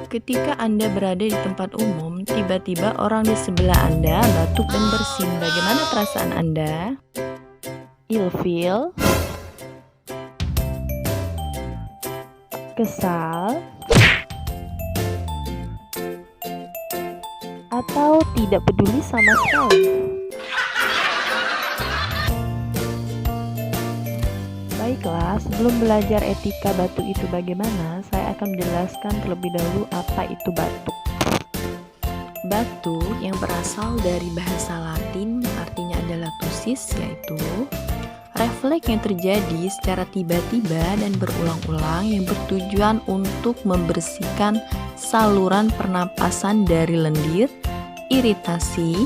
Ketika Anda berada di tempat umum, tiba-tiba orang di sebelah Anda batuk dan bersin. Bagaimana perasaan Anda? Ilfil, kesal, atau tidak peduli sama sekali? Baiklah, sebelum belajar etika batuk itu bagaimana, saya akan menjelaskan terlebih dahulu apa itu batuk. Batuk yang berasal dari bahasa Latin artinya adalah tusis, yaitu refleks yang terjadi secara tiba-tiba dan berulang-ulang yang bertujuan untuk membersihkan saluran pernapasan dari lendir, iritasi,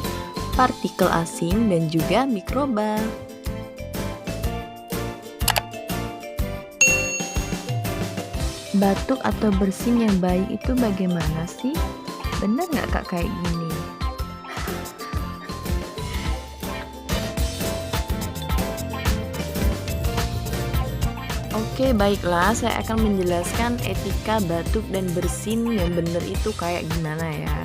partikel asing, dan juga mikroba. Batuk atau bersin yang baik itu bagaimana sih? Benar nggak Kak kayak gini? Oke, baiklah, saya akan menjelaskan etika batuk dan bersin yang benar itu kayak gimana ya.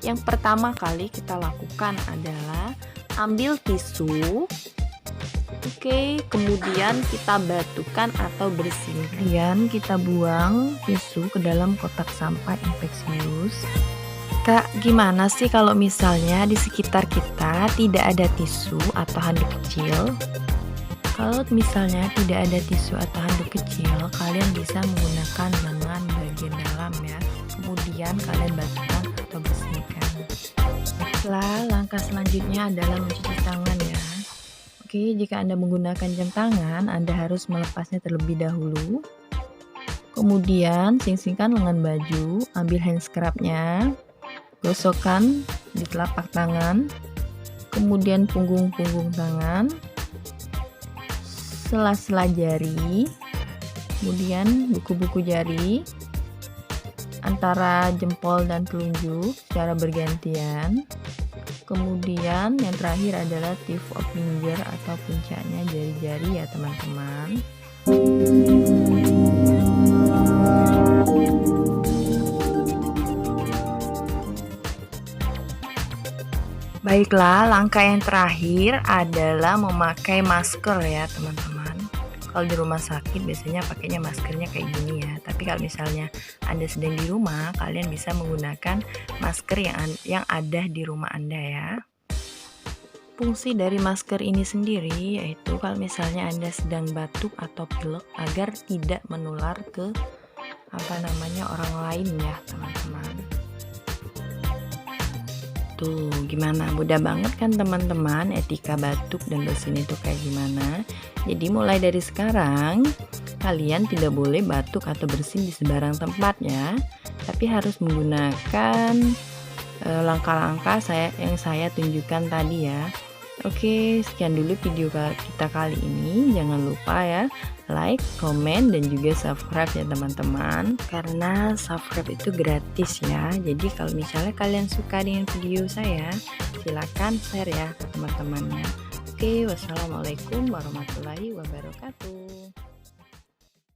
Yang pertama kali kita lakukan adalah ambil tisu. Oke, kemudian kita batukan atau bersin. Kemudian kita buang tisu ke dalam kotak sampah infeksius. Kak, gimana sih kalau misalnya di sekitar kita tidak ada tisu atau handuk kecil? Kalau misalnya tidak ada tisu atau handuk kecil, kalian bisa menggunakan lengan bagian dalam ya. Kemudian kalian batukan atau bersihkan. Setelah langkah selanjutnya adalah mencuci tangan ya. Oke, jika Anda menggunakan jam tangan, Anda harus melepasnya terlebih dahulu. Kemudian, sing-singkan lengan baju, ambil hand scrubnya, gosokkan di telapak tangan, kemudian punggung-punggung tangan, sela-sela jari, kemudian buku-buku jari, antara jempol dan telunjuk secara bergantian. Kemudian yang terakhir adalah tip of finger atau puncaknya jari-jari ya teman-teman. Baiklah, langkah yang terakhir adalah memakai masker ya teman-teman. Kalau di rumah sakit biasanya pakainya maskernya kayak gini ya. Tapi kalau misalnya Anda sedang di rumah, kalian bisa menggunakan masker yang ada di rumah Anda ya. Fungsi dari masker ini sendiri yaitu kalau misalnya Anda sedang batuk atau pilek agar tidak menular ke orang lain ya teman-teman. Tuh, gimana? Mudah banget kan teman-teman etika batuk dan bersin itu kayak gimana? Jadi mulai dari sekarang kalian tidak boleh batuk atau bersin di sembarang tempat ya. Tapi harus menggunakan langkah-langkah yang saya tunjukkan tadi ya. Oke, sekian dulu video kita kali ini. Jangan lupa ya like, komen, dan juga subscribe ya teman-teman. Karena subscribe itu gratis ya. Jadi kalau misalnya kalian suka dengan video saya, silakan share ya ke teman-temannya. Oke, wassalamualaikum warahmatullahi wabarakatuh.